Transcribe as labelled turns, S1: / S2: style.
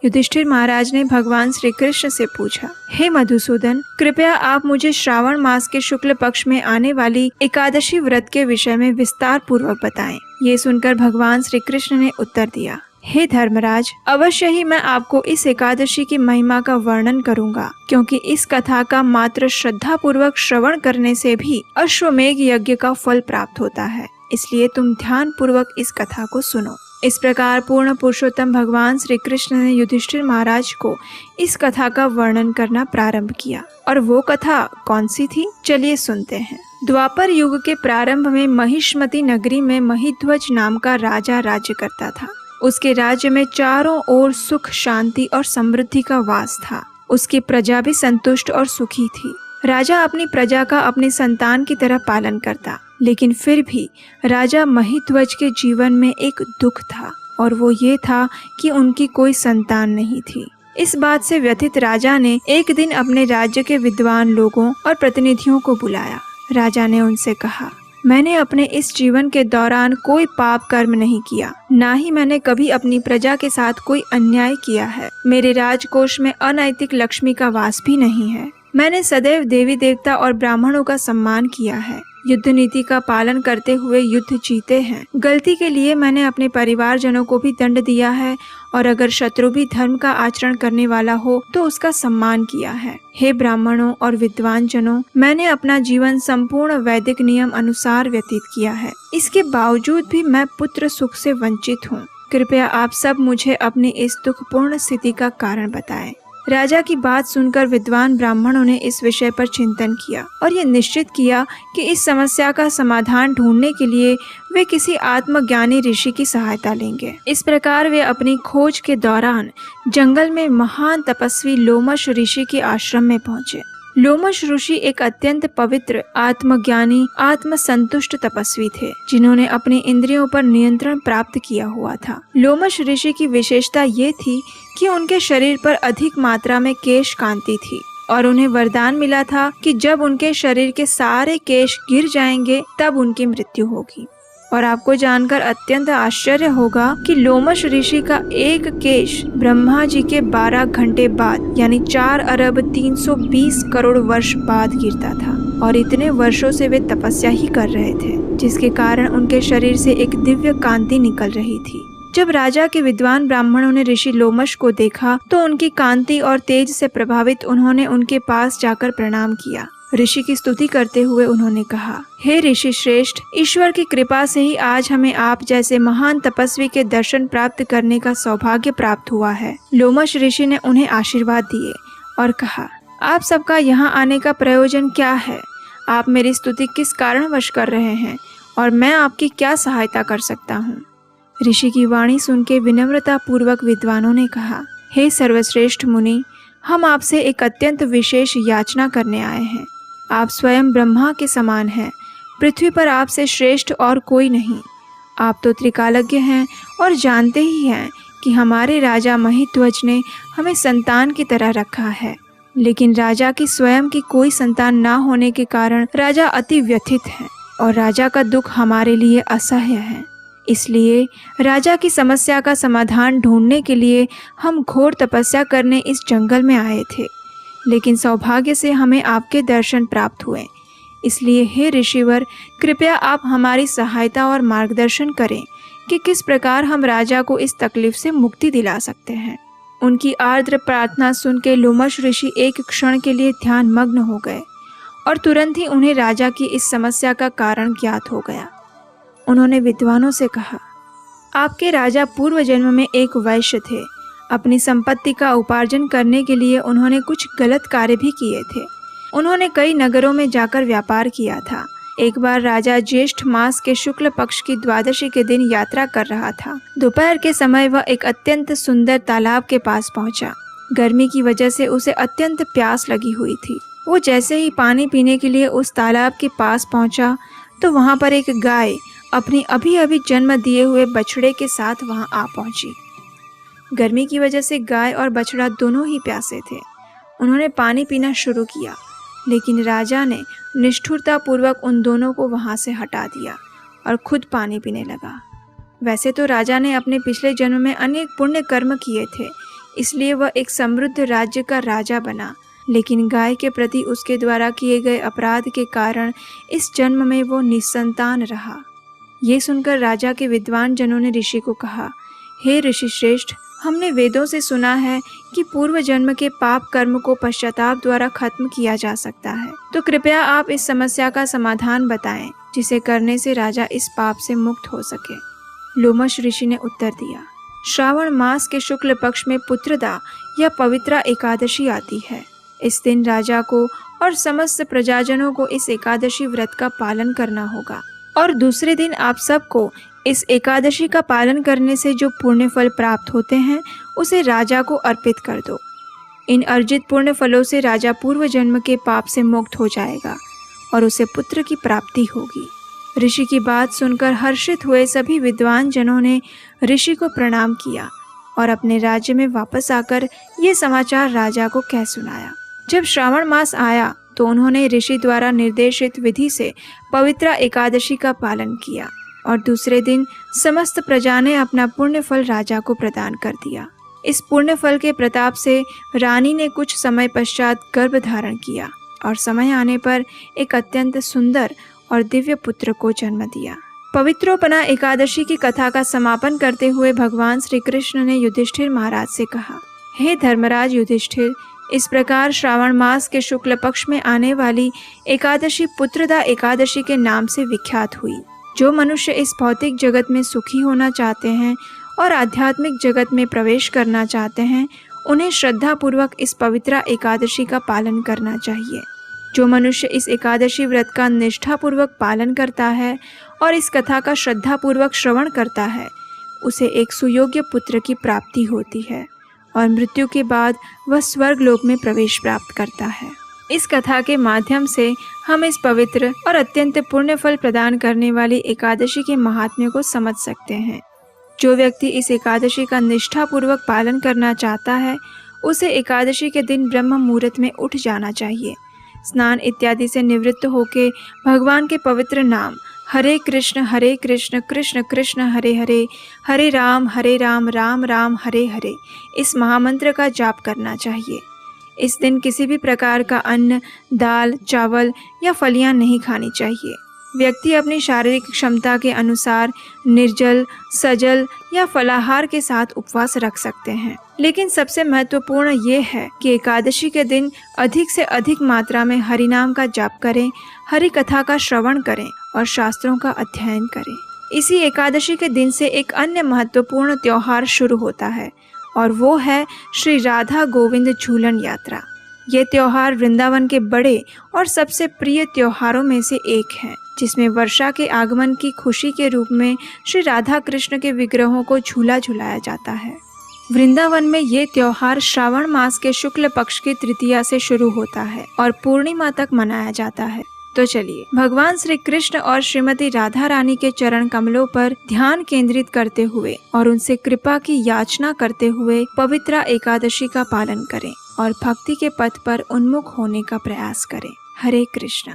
S1: युधिष्ठिर महाराज ने भगवान श्री कृष्ण से पूछा, हे मधुसूदन, कृपया आप मुझे श्रावण मास के शुक्ल पक्ष में आने वाली एकादशी व्रत के विषय में विस्तार पूर्वक बताएं। ये सुनकर भगवान श्री कृष्ण ने उत्तर दिया, हे धर्मराज, अवश्य ही मैं आपको इस एकादशी की महिमा का वर्णन करूंगा, क्योंकि इस कथा का मात्र श्रद्धा पूर्वक श्रवण करने से भी अश्वमेघ यज्ञ का फल प्राप्त होता है। इसलिए तुम ध्यान पूर्वक इस कथा को सुनो। इस प्रकार पूर्ण पुरुषोत्तम भगवान श्री कृष्ण ने युधिष्ठिर महाराज को इस कथा का वर्णन करना प्रारंभ किया। और वो कथा कौन सी थी, चलिए सुनते हैं। द्वापर युग के प्रारंभ में महिष्मती नगरी में महिध्वज नाम का राजा राज्य करता था। उसके राज्य में चारों ओर सुख, शांति और समृद्धि का वास था। उसकी प्रजा भी संतुष्ट और सुखी थी। राजा अपनी प्रजा का अपनी संतान की तरह पालन करता, लेकिन फिर भी राजा महिध्वज के जीवन में एक दुख था, और वो ये था कि उनकी कोई संतान नहीं थी। इस बात से व्यथित राजा ने एक दिन अपने राज्य के विद्वान लोगों और प्रतिनिधियों को बुलाया। राजा ने उनसे कहा, मैंने अपने इस जीवन के दौरान कोई पाप कर्म नहीं किया, ना ही मैंने कभी अपनी प्रजा के साथ कोई अन्याय किया है। मेरे राजकोष में अनैतिक लक्ष्मी का वास भी नहीं है। मैंने सदैव देवी देवता और ब्राह्मणों का सम्मान किया है। युद्ध नीति का पालन करते हुए युद्ध जीते हैं। गलती के लिए मैंने अपने परिवारजनों को भी दंड दिया है, और अगर शत्रु भी धर्म का आचरण करने वाला हो तो उसका सम्मान किया है। हे ब्राह्मणों और विद्वान जनों, मैंने अपना जीवन संपूर्ण वैदिक नियम अनुसार व्यतीत किया है। इसके बावजूद भी मैं पुत्र सुख से वंचित हूँ। कृपया आप सब मुझे अपनी इस दुखपूर्ण स्थिति का कारण बताएं। राजा की बात सुनकर विद्वान ब्राह्मणों ने इस विषय पर चिंतन किया और ये निश्चित किया कि इस समस्या का समाधान ढूंढने के लिए वे किसी आत्मज्ञानी ऋषि की सहायता लेंगे। इस प्रकार वे अपनी खोज के दौरान जंगल में महान तपस्वी लोमश ऋषि के आश्रम में पहुंचे। लोमश ऋषि एक अत्यंत पवित्र, आत्मज्ञानी, आत्मसंतुष्ट तपस्वी थे, जिन्होंने अपनी इंद्रियों पर नियंत्रण प्राप्त किया हुआ था। लोमश ऋषि की विशेषता ये थी कि उनके शरीर पर अधिक मात्रा में केश कांति थी, और उन्हें वरदान मिला था कि जब उनके शरीर के सारे केश गिर जाएंगे तब उनकी मृत्यु होगी। और आपको जानकर अत्यंत आश्चर्य होगा कि लोमश ऋषि का एक केश ब्रह्मा जी के 12 घंटे बाद, यानी 4 अरब 320 करोड़ वर्ष बाद गिरता था, और इतने वर्षों से वे तपस्या ही कर रहे थे, जिसके कारण उनके शरीर से एक दिव्य कांति निकल रही थी। जब राजा के विद्वान ब्राह्मणों ने ऋषि लोमश को देखा तो उनकी कांति और तेज से प्रभावित उन्होंने उनके पास जाकर प्रणाम किया। ऋषि की स्तुति करते हुए उन्होंने कहा, हे ऋषि श्रेष्ठ, ईश्वर की कृपा से ही आज हमें आप जैसे महान तपस्वी के दर्शन प्राप्त करने का सौभाग्य प्राप्त हुआ है। लोमश ऋषि ने उन्हें आशीर्वाद दिए और कहा, आप सबका यहाँ आने का प्रयोजन क्या है? आप मेरी स्तुति किस कारणवश कर रहे हैं और मैं आपकी क्या सहायता कर सकता हूँ? ऋषि की वाणी सुन के विनम्रता पूर्वक विद्वानों ने कहा, हे सर्वश्रेष्ठ मुनि, हम आपसे एक अत्यंत विशेष याचना करने आए हैं। आप स्वयं ब्रह्मा के समान हैं। पृथ्वी पर आपसे श्रेष्ठ और कोई नहीं। आप तो त्रिकालज्ञ हैं और जानते ही हैं कि हमारे राजा महिध्वज ने हमें संतान की तरह रखा है, लेकिन राजा की स्वयं की कोई संतान ना होने के कारण राजा अति व्यथित हैं, और राजा का दुख हमारे लिए असह्य है। इसलिए राजा की समस्या का समाधान ढूंढने के लिए हम घोर तपस्या करने इस जंगल में आए थे, लेकिन सौभाग्य से हमें आपके दर्शन प्राप्त हुए। इसलिए हे ऋषिवर, कृपया आप हमारी सहायता और मार्गदर्शन करें कि किस प्रकार हम राजा को इस तकलीफ से मुक्ति दिला सकते हैं। उनकी आर्द्र प्रार्थना सुन के लोमश ऋषि एक क्षण के लिए ध्यान मग्न हो गए, और तुरंत ही उन्हें राजा की इस समस्या का कारण ज्ञात हो गया। उन्होंने विद्वानों से कहा, आपके राजा पूर्व जन्म में एक वैश्य थे। अपनी संपत्ति का उपार्जन करने के लिए उन्होंने कुछ गलत कार्य भी किए थे। उन्होंने कई नगरों में जाकर व्यापार किया था। एक बार राजा ज्येष्ठ मास के शुक्ल पक्ष की द्वादशी के दिन यात्रा कर रहा था। दोपहर के समय वह एक अत्यंत सुंदर तालाब के पास पहुंचा। गर्मी की वजह से उसे अत्यंत प्यास लगी हुई थी। वो जैसे ही पानी पीने के लिए उस तालाब के पास पहुंचा तो वहां पर एक गाय अपनी अभी अभी जन्म दिए हुए बछड़े के साथ वहां आ पहुंची। गर्मी की वजह से गाय और बछड़ा दोनों ही प्यासे थे। उन्होंने पानी पीना शुरू किया, लेकिन राजा ने निष्ठुरता पूर्वक उन दोनों को वहां से हटा दिया और खुद पानी पीने लगा। वैसे तो राजा ने अपने पिछले जन्म में अनेक पुण्य कर्म किए थे, इसलिए वह एक समृद्ध राज्य का राजा बना। लेकिन गाय के प्रति उसके द्वारा किए गए अपराध के कारण इस जन्म में वो निसंतान रहा। ये सुनकर राजा के विद्वान जनों ने ऋषि को कहा, हे ऋषि श्रेष्ठ, हमने वेदों से सुना है कि पूर्व जन्म के पाप कर्म को पश्चाताप द्वारा खत्म किया जा सकता है। तो कृपया आप इस समस्या का समाधान बताएं, जिसे करने से राजा इस पाप से मुक्त हो सके। लोमश ऋषि ने उत्तर दिया, श्रावण मास के शुक्ल पक्ष में पुत्रदा या पवित्रा एकादशी आती है। इस दिन राजा को और समस्त प्रजाजनों को इस एकादशी व्रत का पालन करना होगा और दूसरे दिन आप सबको इस एकादशी का पालन करने से जो पुण्य फल प्राप्त होते हैं उसे राजा को अर्पित कर दो। इन अर्जित पुण्य फलों से राजा पूर्व जन्म के पाप से मुक्त हो जाएगा और उसे पुत्र की प्राप्ति होगी। ऋषि की बात सुनकर हर्षित हुए सभी विद्वान जनों ने ऋषि को प्रणाम किया और अपने राज्य में वापस आकर ये समाचार राजा को कह सुनाया। जब श्रावण मास आया तो उन्होंने ऋषि द्वारा निर्देशित विधि से पवित्रा एकादशी का पालन किया और दूसरे दिन समस्त प्रजा ने अपना पुण्य फल राजा को प्रदान कर दिया। इस पुण्य फल के प्रताप से रानी ने कुछ समय पश्चात गर्भ धारण किया और समय आने पर एक अत्यंत सुंदर और दिव्य पुत्र को जन्म दिया। पवित्रोपना एकादशी की कथा का समापन करते हुए भगवान श्री कृष्ण ने युधिष्ठिर महाराज से कहा, हे धर्मराज युधिष्ठिर, इस प्रकार श्रावण मास के शुक्ल पक्ष में आने वाली एकादशी पुत्रदा एकादशी के नाम से विख्यात हुई। जो मनुष्य इस भौतिक जगत में सुखी होना चाहते हैं और आध्यात्मिक जगत में प्रवेश करना चाहते हैं, उन्हें श्रद्धा पूर्वक इस पवित्र एकादशी का पालन करना चाहिए। जो मनुष्य इस एकादशी व्रत का निष्ठा पूर्वक पालन करता है और इस कथा का श्रद्धा पूर्वक श्रवण करता है, उसे एक सुयोग्य पुत्र की प्राप्ति होती है और मृत्यु के बाद वह स्वर्ग लोक में प्रवेश प्राप्त करता है। इस कथा के माध्यम से हम इस पवित्र और अत्यंत पुण्य फल प्रदान करने वाली एकादशी के महात्म्य को समझ सकते हैं। जो व्यक्ति इस एकादशी का निष्ठा पूर्वक पालन करना चाहता है, उसे एकादशी के दिन ब्रह्म मुहूर्त में उठ जाना चाहिए। स्नान इत्यादि से निवृत्त होके भगवान के पवित्र नाम हरे कृष्ण कृष्ण कृष्ण हरे हरे, हरे राम राम राम हरे हरे, इस महामंत्र का जाप करना चाहिए। इस दिन किसी भी प्रकार का अन्न, दाल, चावल या फलियां नहीं खानी चाहिए। व्यक्ति अपनी शारीरिक क्षमता के अनुसार निर्जल, सजल या फलाहार के साथ उपवास रख सकते हैं, लेकिन सबसे महत्वपूर्ण ये है कि एकादशी के दिन अधिक से अधिक मात्रा में हरि नाम का जाप करें, हरि कथा का श्रवण करें और शास्त्रों का अध्ययन करें। इसी एकादशी के दिन से एक अन्य महत्वपूर्ण त्योहार शुरू होता है और वो है श्री राधा गोविंद झूलन यात्रा। ये त्योहार वृंदावन के बड़े और सबसे प्रिय त्योहारों में से एक है, जिसमें वर्षा के आगमन की खुशी के रूप में श्री राधा कृष्ण के विग्रहों को झूला झुलाया जाता है। वृंदावन में ये त्योहार श्रावण मास के शुक्ल पक्ष की तृतीया से शुरू होता है और पूर्णिमा तक मनाया जाता है। तो चलिए भगवान श्री कृष्ण और श्रीमती राधा रानी के चरण कमलों पर ध्यान केंद्रित करते हुए और उनसे कृपा की याचना करते हुए पवित्र एकादशी का पालन करें और भक्ति के पथ पर उन्मुख होने का प्रयास करें। हरे कृष्ण।